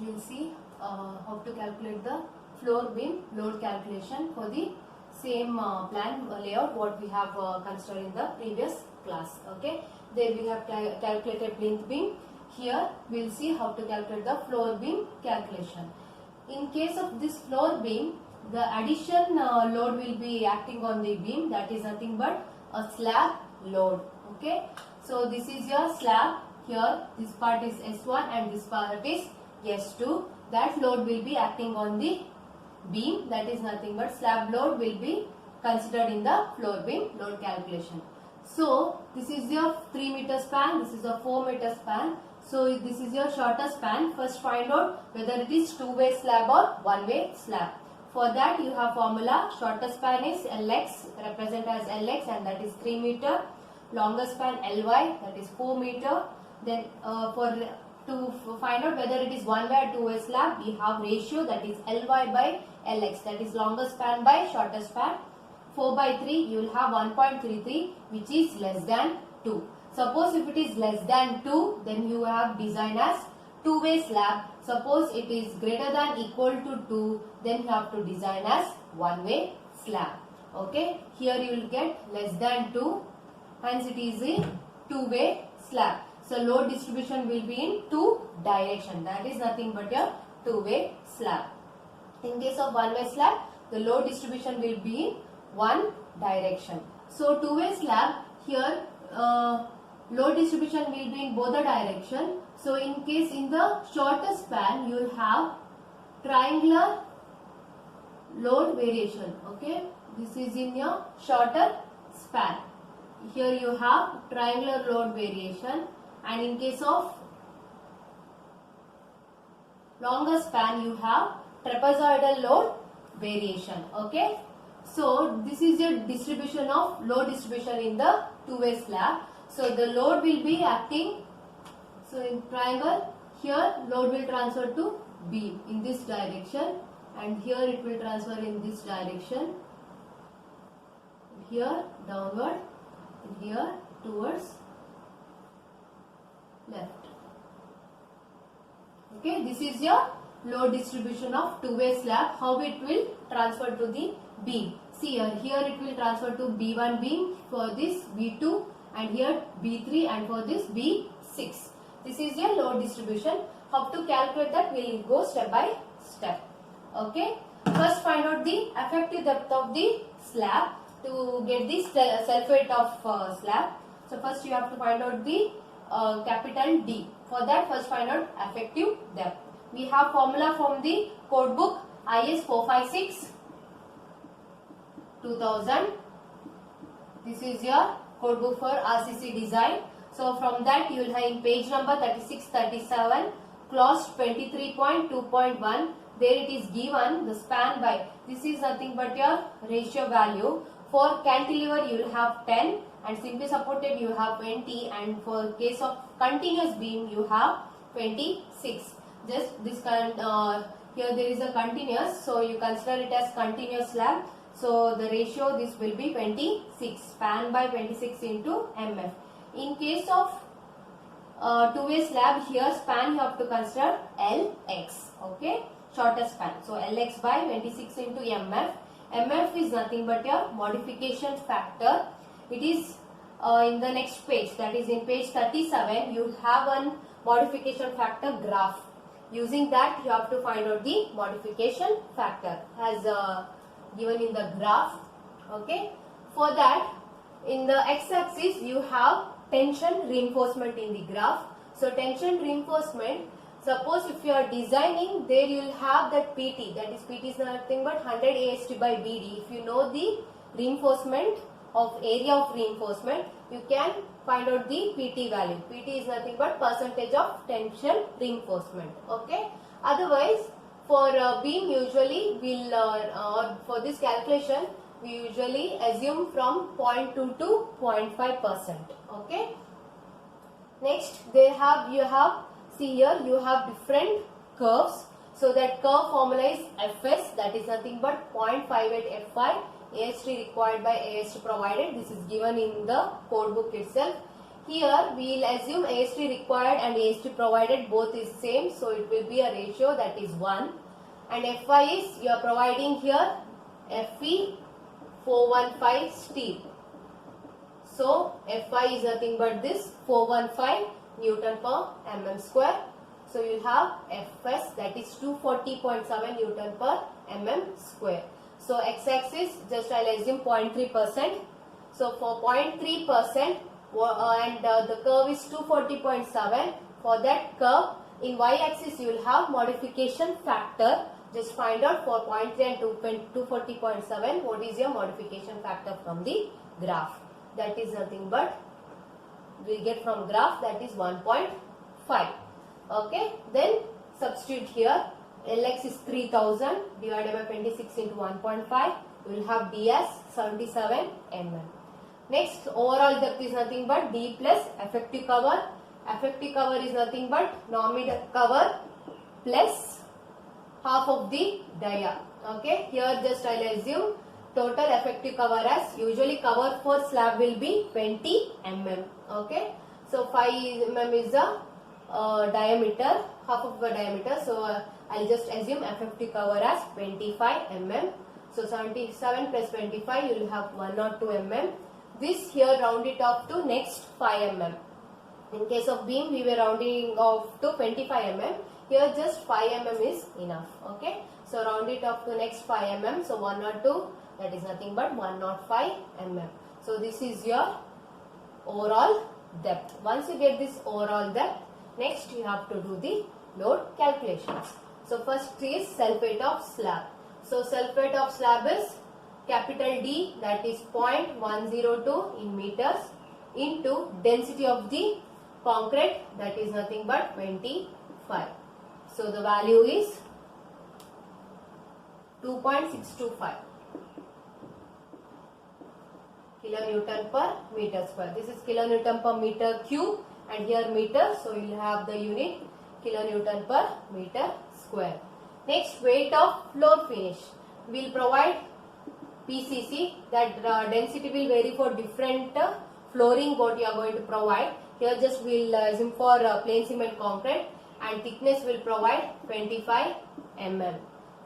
we'll see how to calculate the floor beam load calculation for the same plan layout what we have considered in the previous class. Okay, there we have calculated plinth beam. Here we'll see how to calculate the floor beam calculation. In case of this floor beam, the addition load will be acting on the beam, that is nothing but a slab load. Okay, so this is your slab. Here this part is S1 and this part is S2. That load will be acting on the beam, that is nothing but slab load will be considered in the floor beam load calculation. So this is your 3 meter span, this is a 4 meter span. So this is your shorter span. First find out whether it is two-way slab or one-way slab. For that you have formula. Shorter span is Lx, represent as Lx, and that is 3 meter. Longer span Ly, that is 4 meter. Then to find out whether it is one-way or two-way slab, we have ratio, that is Ly by Lx, that is longer span by shorter span. 4 by 3 you will have 1.33, which is less than 2. Suppose if it is less than 2, then you have design as two-way slab. Suppose it is greater than equal to 2, then you have to design as one-way slab. Okay, here you will get less than 2, hence it is a two-way slab. So load distribution will be in two direction, that is nothing but your two-way slab. In case of one-way slab, the load distribution will be in one direction. So two-way slab, here load distribution will be in both the direction. So in case in the shorter span you will have triangular load variation. Okay, this is in your shorter span. Here you have triangular load variation, and in case of longer span you have trapezoidal load variation. Okay, so this is your distribution of load distribution in the two-way slab. So the load will be acting, so in triangle, here load will transfer to beam in this direction, and here it will transfer in this direction, here downward, and here towards left. Okay, this is your load distribution of two-way slab, how it will transfer to the beam. See here it will transfer to B1 beam, for this B2, and here B3, and for this B6. This is your load distribution. How to calculate that, we will go step by step. Okay, first find out the effective depth of the slab to get the self weight of slab. So first you have to find out the capital D. For that, first find out effective depth. We have formula from the code book IS 456 2000. This is your code book for RCC design. So from that you will have in page number 3637, clause 23.2.1, there it is given the span by, this is nothing but your ratio value. For cantilever you will have 10, and simply supported you have 20, and for case of continuous beam you have 26. Just this here there is a continuous, so you consider it as continuous slab. So the ratio, this will be 26, span by 26 into MF. In case of two-way slab, here span you have to consider LX. Okay, shorter span. So LX by 26 into MF. MF is nothing but your modification factor. It is in the next page, that is in page 37, you have one modification factor graph. Using that you have to find out the modification factor as given in the graph. Okay, for that in the x-axis you have tension reinforcement in the graph. So tension reinforcement, suppose if you are designing, there you will have that PT, that is PT is nothing but 100 AST by BD. If you know the reinforcement of area of reinforcement, you can find out the PT value. PT is nothing but percentage of tension reinforcement. Okay, otherwise for beam usually will for this calculation we usually assume from 0.2 to 0.5%. Okay, next you have see here you have different curves. So that curve formula is Fs, that is nothing but 0.58 Fi, AST required by AST provided. This is given in the code book itself. here we will assume AST required and AST provided both is same, so it will be a ratio that is 1, and Fy is you are providing here Fe 415 steel. So Fy is nothing but this 415 Newton per mm square. So you will have Fs that is 240.7 Newton per mm square. So x-axis just I will assume 0.3%. So for 0.3% and the curve is 240.7. For that curve in y-axis you will have modification factor. Just find out for 0.3 and 240.7 what is your modification factor from the graph. That is nothing but we get from graph that is 1.5. Okay, then substitute here. Lx is 3000 divided by 26 into 1.5. We will have d as 77 mm. Next, overall depth is nothing but d plus effective cover. Effective cover is nothing but nominal cover plus half of the dia. Okay, here just I will assume total effective cover as usually cover for slab will be 20 mm. Okay, so 5 mm is the diameter, half of the diameter. So I'll just assume effective cover as 25 mm. So 77 plus 25 you will have 102 mm. This here round it off to next 5 mm. In case of beam we were rounding off to 25 mm. Here just 5 mm is enough. Okay. So round it off to next 5 mm. So 102 that is nothing but 105 mm. So this is your overall depth. Once you get this overall depth, next you have to do the load calculations. So first is self-weight of slab. So self-weight of slab is capital D that is 0.102 in meters into density of the concrete that is nothing but 25. So the value is 2.625 kilonewton per meter square. This is kilonewton per meter cube and here meter, so you will have the unit kilonewton per meter square. Next, weight of floor finish. We will provide PCC, that density will vary for different flooring what you are going to provide. Here just we will assume for plain cement concrete and thickness will provide 25 mm.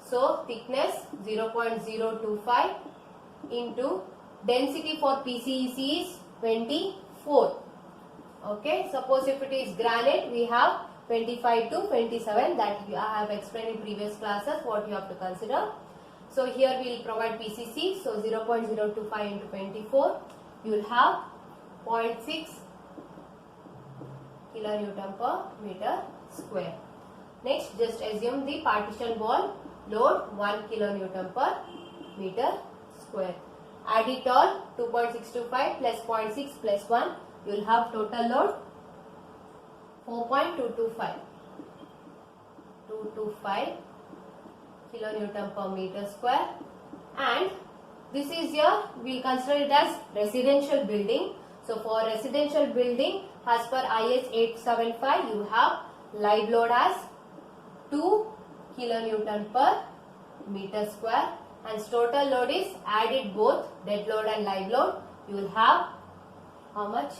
So thickness 0.025 into density for PCC is 24. Okay, suppose if it is granite we have 25 to 27, that I have explained in previous classes what you have to consider. So here we will provide PCC, so 0.025 into 24, you will have 0.6 kilonewton per meter square. Next, just assume the partition wall load 1 kilonewton per meter square. Add it all, 2.625 plus 0.6 plus 1, you will have total load 4.225 kilonewton per meter square. And this is your, we will consider it as residential building. So for residential building as per IS 875 you have live load as 2 kilonewton per meter square, and total load is added both dead load and live load, you will have how much?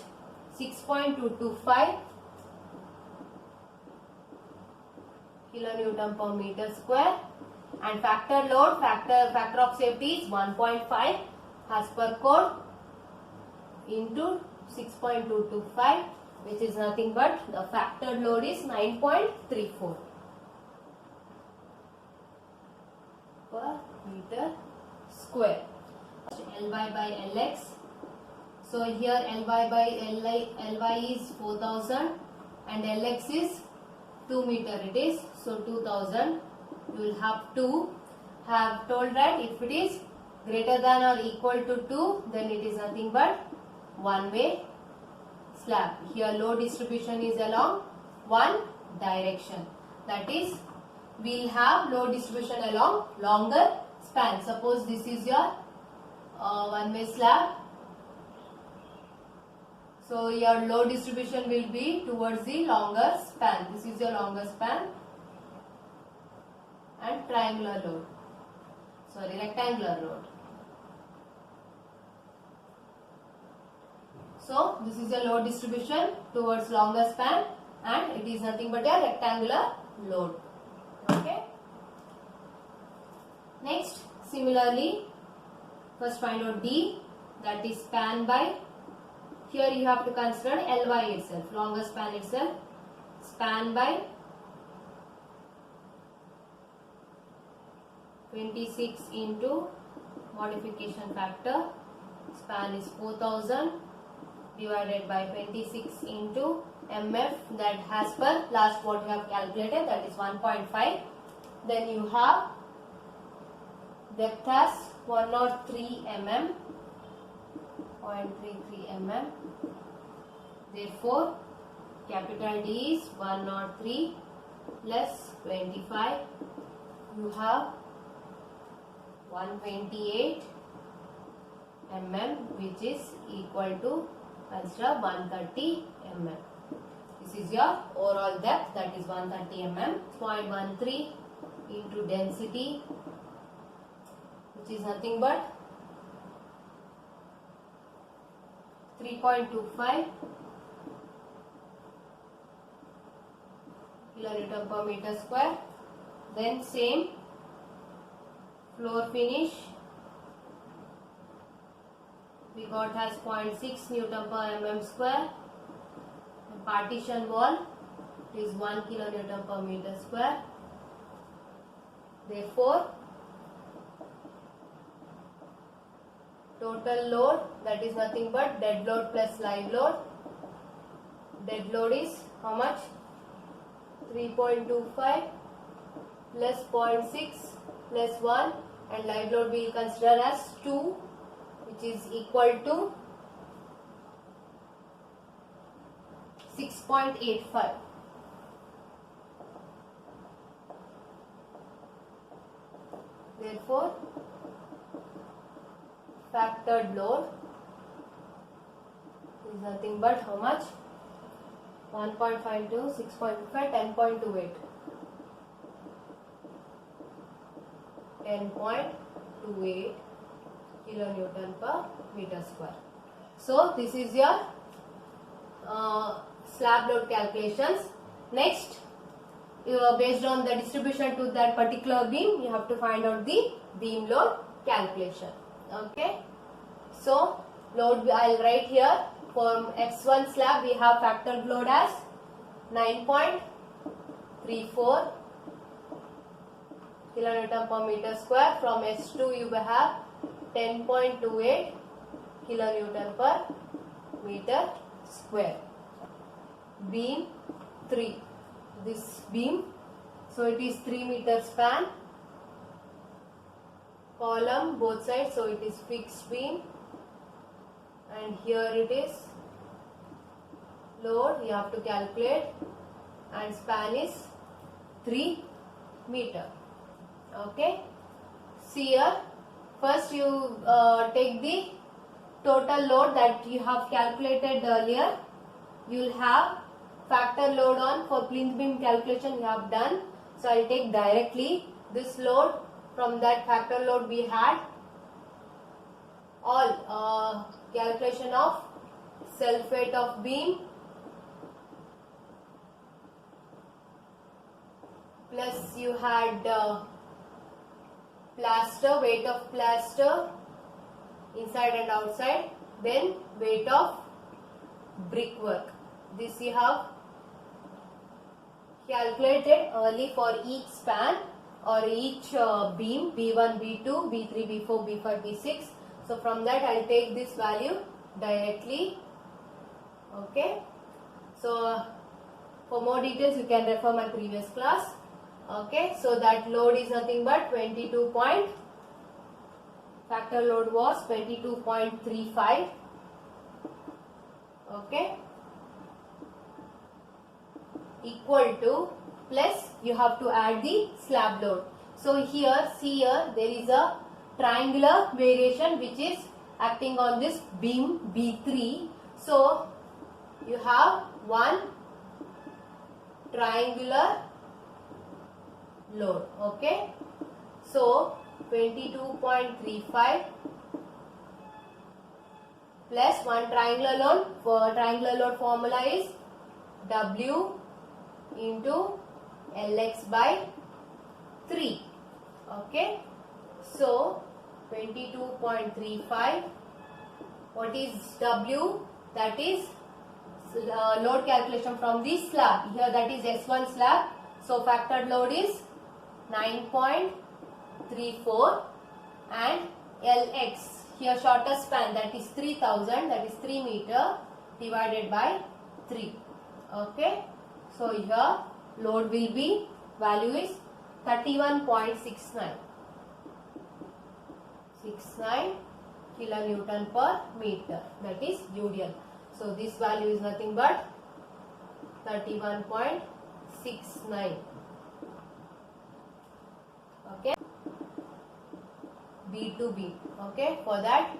6.225 kilonewton per meter square, and factor load, factor of safety is 1.5 as per code into 6.225, which is nothing but the factor load is 9.34 per meter square. Ly by Lx. So here Ly by Ly is 4000 and Lx is 2 meter it is, so 2000. You will have to have told that if it is greater than or equal to 2, then it is nothing but one way slab. Here load distribution is along one direction, that is we will have load distribution along longer span. Suppose this is your one way slab, so your load distribution will be towards the longer span. This is your longer span and rectangular load. So this is a load distribution towards longer span, and it is nothing but a rectangular load. Okay. Next, similarly, first find out D, that is span by. Here you have to consider Ly itself, longer span itself. Span by 26 into modification factor. Span is 4000 divided by 26 into mf, that has per last what you have calculated, that is 1.5. Then you have depth as 103 mm, 0.33 mm. Therefore, capital D is 103 plus 25. You have 128 mm, which is equal to, consider 130 mm. This is your overall depth, that is 130 mm. 0.13 into density, which is nothing but 3.25 kilonewton per meter square. Then same floor finish we got has 0.6 Newton per mm square. And partition wall is 1 kilonewton per meter square. Therefore, total load, that is nothing but dead load plus live load. Dead load is how much? 3.25 plus 0.6 plus 1, and live load we will consider as 2, which is equal to 6.85. Therefore, factored load is nothing but how much? 1.5 into 6.5, 10.28. 10.28 kilonewton per meter square. So, this is your slab load calculations. Next, based on the distribution to that particular beam, you have to find out the beam load calculation. Okay. So, load I will write here. For X1 slab, we have factored load as 9.34 kilonewton per meter square. From S2, you will have 10.28 kilonewton per meter square. Beam 3. This beam, so it is 3 meter span. Column both sides, so it is fixed beam. And here it is load, you have to calculate, and span is 3 meter. Okay. See here, first you take the total load that you have calculated earlier. You will have factor load on for plinth beam calculation you have done. So I will take directly this load from that factor load we had. All calculation of self weight of beam plus you had plaster, weight of plaster inside and outside, then weight of brickwork. This you have calculated early for each span or each beam, B1, B2, B3, B4, B5, B6. So from that I will take this value directly. Okay. So for more details you can refer my previous class. Okay. So that load is nothing but 22 point. Factor load was 22.35. Okay. Equal to, plus you have to add the slab load. So here, see here, there is a triangular variation which is acting on this beam B3. So you have one triangular load. Okay. So 22.35 plus one triangular load. For triangular load formula is W into Lx by 3. Okay. So 22.35. What is W? That is load calculation from the slab. Here that is S1 slab. So factored load is 9.34 and Lx here shortest span, that is 3000, that is 3 meter divided by 3. Okay. So here load will be, value is 31.69 kilonewton per meter, that is UDL. So this value is nothing but 31.69. Okay. B to B. Okay. For that,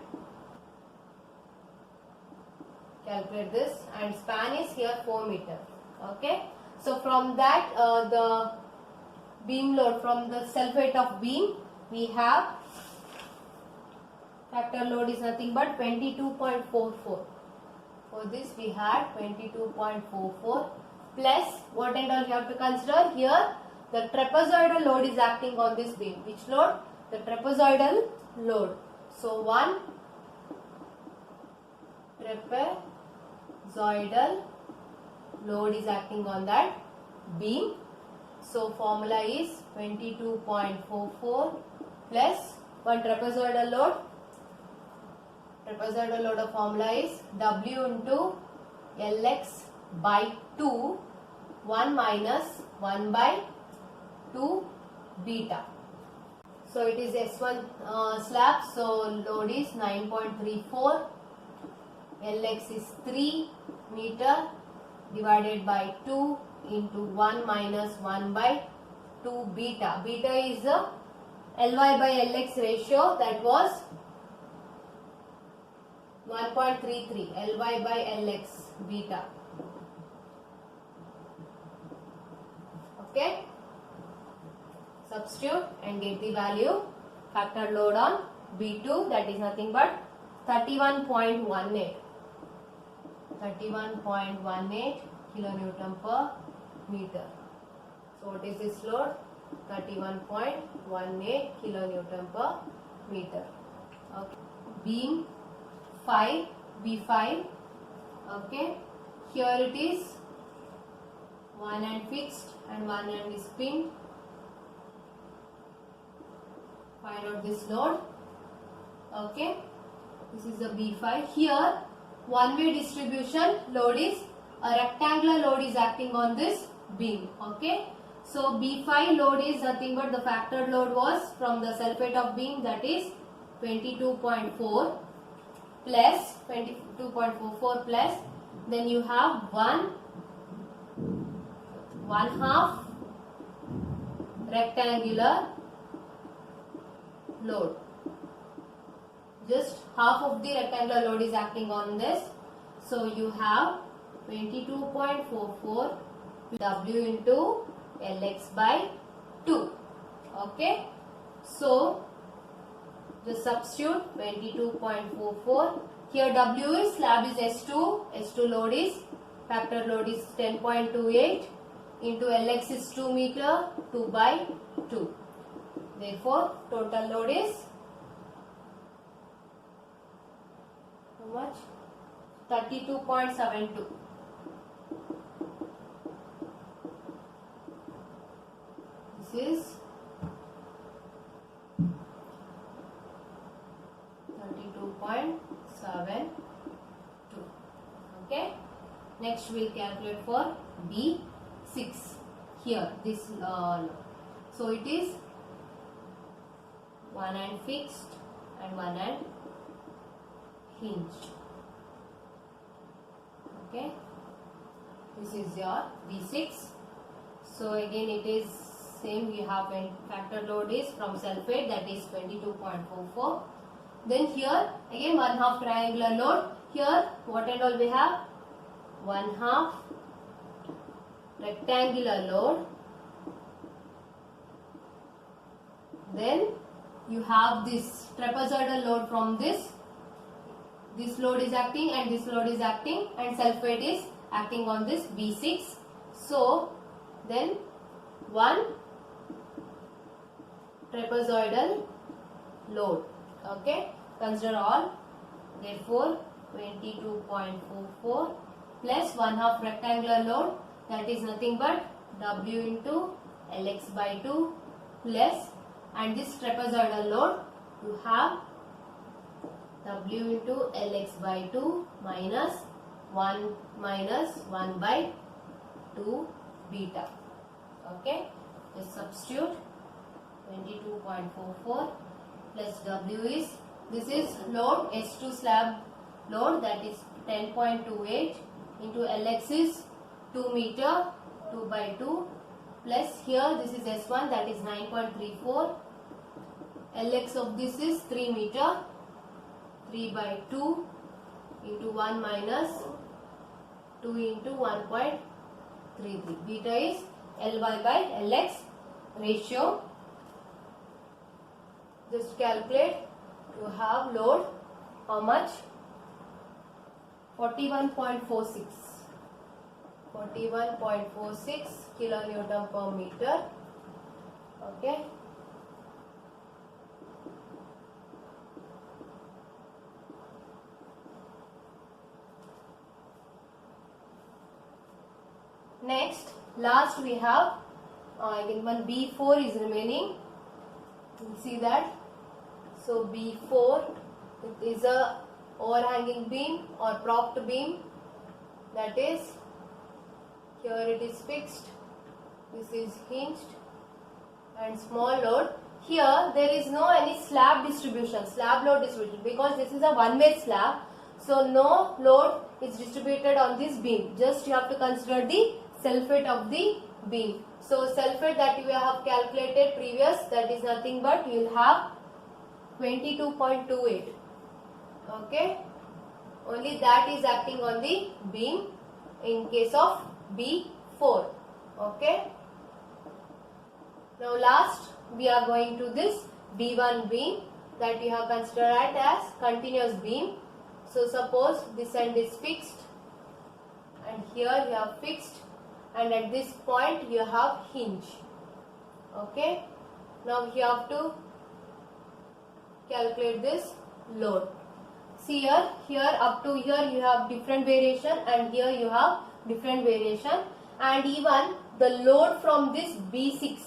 calculate this, and span is here 4 meter. Okay. So from that, the beam load, from the self weight of beam, we have factor load is nothing but 22.44. For this we had 22.44 plus what and all you have to consider here. The trapezoidal load is acting on this beam. Which load? The trapezoidal load. So one trapezoidal load is acting on that beam. So formula is 22.44 plus one trapezoidal load. Trapezoidal load of formula is W into Lx by 2, 1 minus 1 by 2 beta. So it is S1 slab, so load is 9.34, Lx is 3 meter divided by 2 into 1 minus 1 by 2 beta. Beta is the Ly by Lx ratio, that was 1.33, Ly by Lx beta. Okay. Substitute and get the value. Factor load on B2, that is nothing but 31.18. 31.18 kilonewton per meter. So what is this load? 31.18 kilonewton per meter. Okay. Beam 5, B5. Okay. Here it is one end fixed and one end is pinned. Find out this load. Okay. This is the B5. Here one way distribution load is, a rectangular load is acting on this beam. Okay. So B5 load is nothing but the factored load was from the self weight of beam, that is 22.4 plus 22.44 plus, then you have 1/2 rectangular load. Just half of the rectangular load is acting on this. So you have 22.44 W into Lx by 2. Okay. So just substitute 22.44. Here W is, slab is S2. S2 load is, factor load is 10.28 into Lx is 2 meter, 2 by 2. Therefore total load is how much? 32.72. This is 32.72. Okay. Next we will calculate for B6. Here this so it is one end fixed and one end hinged. Okay. This is your B6. So again it is same, we have when factor load is from self weight, that is 22.44. Then here again 1/2 triangular load. Here what and all we have? 1/2 rectangular load. Then you have this trapezoidal load from this this load is acting and this load is acting, and self weight is acting on this B6. So then one trapezoidal load. Okay, consider all. Therefore 22.44 plus 1/2 rectangular load, that is nothing but W into Lx by 2 plus, and this trapezoidal load you have W into Lx by 2 minus 1 by 2 beta. Okay, just substitute 22.44 plus W is, this is load S2 slab load, that is 10.28 into Lx is 2 meter 2 by 2 plus here this is S1, that is 9.34. Lx of this is 3 meter 3 by 2 into 1 minus 2 into 1.33. Beta is Ly by Lx ratio. Just calculate. You have load how much? 41.46 kilonewton per meter. Okay. Next, last we have again one B4 is remaining. You will see that. So B4, it is a overhanging beam or propped beam, that is here it is fixed, this is hinged, and small load. Here there is no any slab distribution, slab load distribution, because this is a one-way slab, so no load is distributed on this beam. Just you have to consider the self weight of the beam. So self weight that you have calculated previous, that is nothing but you will have 22.28. Okay, only that is acting on the beam in case of B4. Okay, now last we are going to this B1 beam, that you have considered as continuous beam. So suppose this end is fixed and here you have fixed, and at this point you have hinge. Okay, now you have to calculate this load. See here up to here you have different variation, and here you have different variation, and even the load from this B6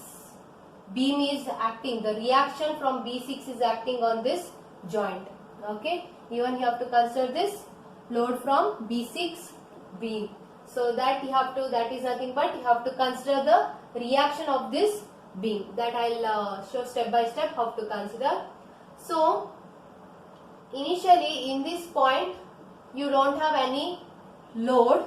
beam is acting, the reaction from B6 is acting on this joint. Okay, even you have to consider this load from B6 beam. So that you have to, that is nothing but you have to consider the reaction of this beam, that I'll show step by step how to consider. So initially in this point you don't have any load.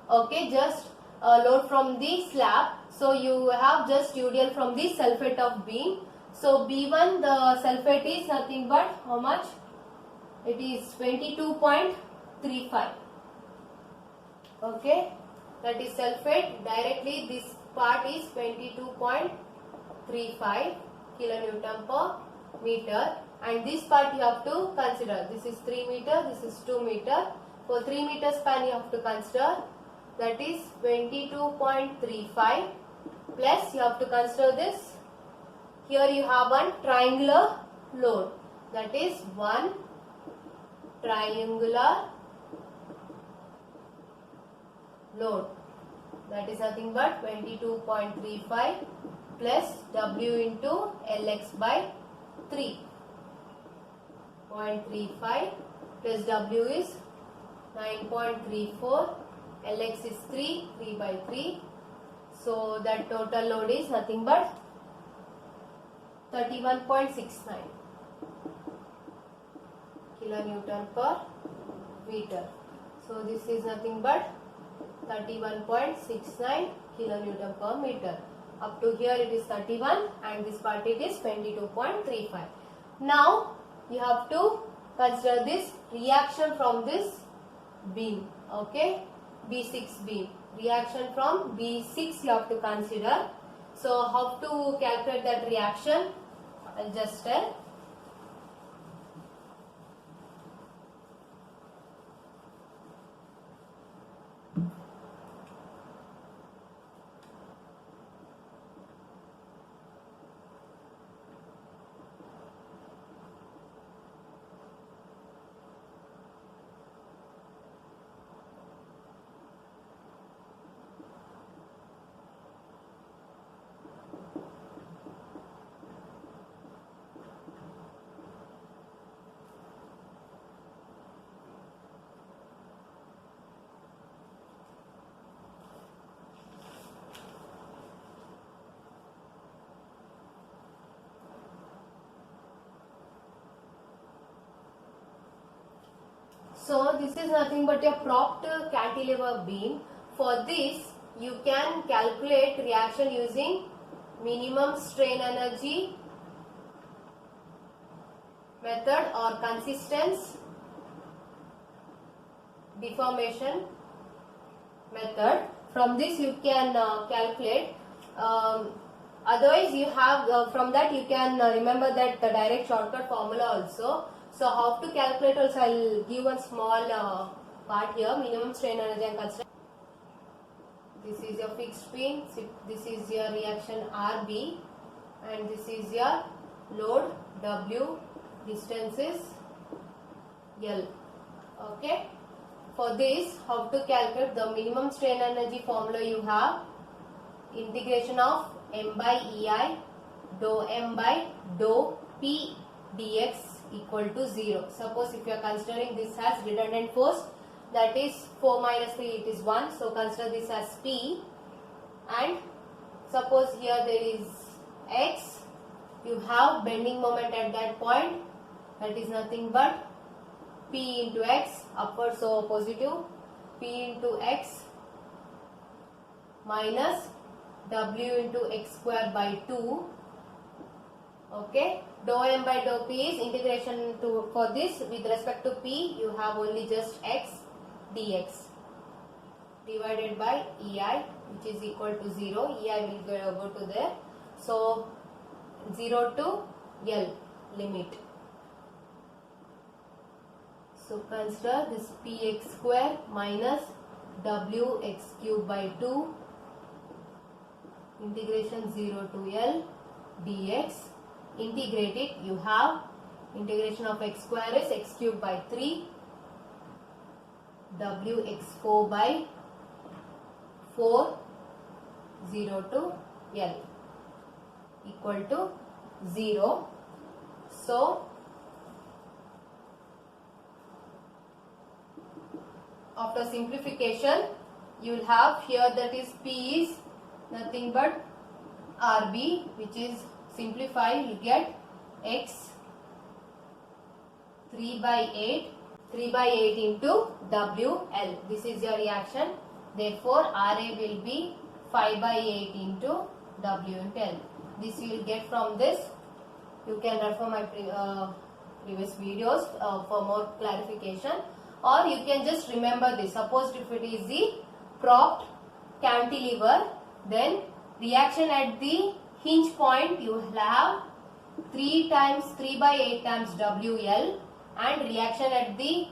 Okay, just load from the slab, so you have just UDL from the self weight of beam. So B1, the self weight is nothing but how much? It is 22.35. Okay, that is self weight. Directly this part is 22.35 kilonewton per meter, and this part you have to consider. This is 3 meter, this is 2 meter. For 3 meter span you have to consider, that is 22.35 plus you have to consider this. Here you have one triangular load, that is one triangular load, that is nothing but 22.35 plus W into Lx by 3.35 plus W is 9.34, Lx is 3 by 3, so that total load is nothing but 31.69 kilonewton per meter. So this is nothing but 31.69 kilonewton per meter. Up to here it is 31, and this part it is 22.35. Now you have to consider this reaction from this beam. Okay, B6 beam, reaction from B6 you have to consider. So how to calculate that reaction, I'll just tell. So this is nothing but a propped cantilever beam. For this, you can calculate reaction using minimum strain energy method or consistence deformation method. From this you can calculate. Otherwise you have from that you can remember that the direct shortcut formula also. So how to calculate also I will give one small part here. Minimum strain energy and constant. This is your fixed beam. This is your reaction RB, and this is your load W. Distance is L. Okay. For this, how to calculate the minimum strain energy formula? You have integration of m by EI dou m by dou P dx equal to 0. Suppose if you are considering this as redundant force, that is 4 minus 3, it is 1. So consider this as P, and suppose here there is X. You have bending moment at that point, that is nothing but P into X, upward so positive, P into X minus W into X square by 2. Okay, dou m by dou P is integration to for this with respect to P, you have only just X dx divided by EI, which is equal to 0. EI will go to there. So 0 to L limit. So consider this Px square minus Wx cube by 2 integration 0 to L dx. Integrate it. You have integration of x square is x cube by 3 Wx4 by 4 0 to L equal to 0. So after simplification, you will have here that is P is nothing but RB, which is simplified, you get X 3 by 8 into WL. This is your reaction. Therefore, RA will be 5 by 8 into W into L. This you will get from this. You can refer my previous videos for more clarification, or you can just remember this. Suppose if it is the propped cantilever, then reaction at the hinge point you will have 3 by 8 times WL, and reaction at the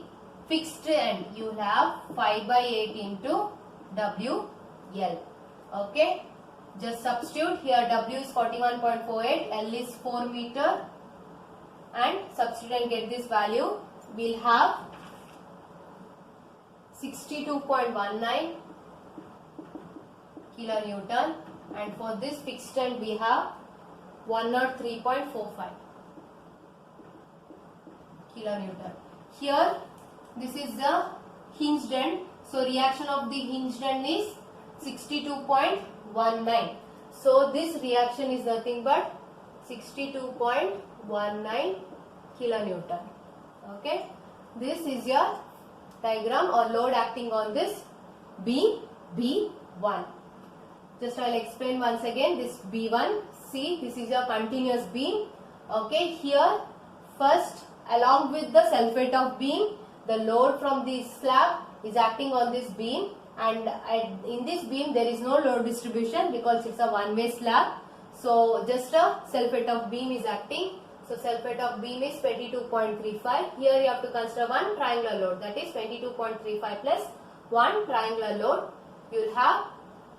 fixed end you will have 5 by 8 into WL. Okay, just substitute here. W is 41.48, L is 4 meter, and substitute and get this value. We will have 62.19 kilonewton, and for this fixed end we have 103.45 kilonewton. Here this is the hinged end, so reaction of the hinged end is 62.19. So this reaction is nothing but 62.19 kilonewton. Okay, this is your diagram or load acting on this beam B1. Just I will explain once again this B1. See, this is your continuous beam. Okay, here first along with the sulfate of beam, the load from this slab is acting on this beam, and in this beam there is no load distribution because it's a one-way slab. So just a sulfate of beam is acting. So sulfate of beam is 22.35. Here you have to consider one triangular load, that is 22.35 plus one triangular load. You will have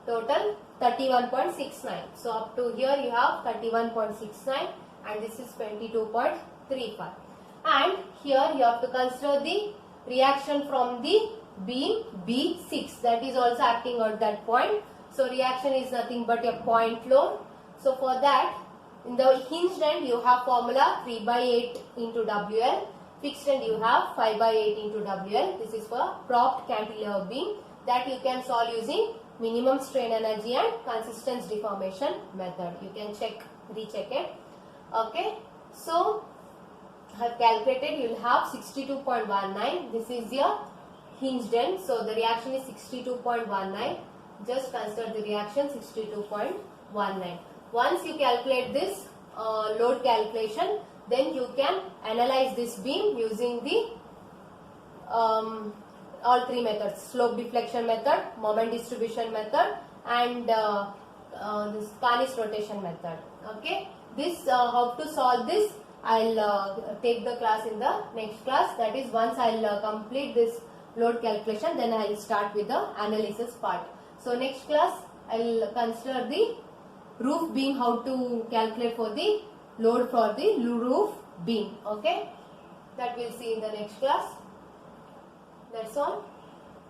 total 31.69. So up to here you have 31.69, and this is 22.35. And here you have to consider the reaction from the beam B6, that is also acting at that point. So reaction is nothing but a point load. So for that, in the hinged end you have formula 3 by 8 into WL, fixed end you have 5 by 8 into WL. This is for propped cantilever beam that you can solve using minimum strain energy and consistence deformation method. You can recheck it. Okay, so have calculated, you will have 62.19. This is your hinged end. So the reaction is 62.19. Just consider the reaction 62.19. Once you calculate this load calculation, then you can analyze this beam using the all three methods: slope deflection method, moment distribution method, and this Carney's rotation method. Okay, this how to solve this, I'll take the class in the next class. That is, once I'll complete this load calculation, then I'll start with the analysis part. So next class I'll consider the roof beam, how to calculate for the load for the roof beam. Okay, that we'll see in the next class. That's all.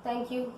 Thank you.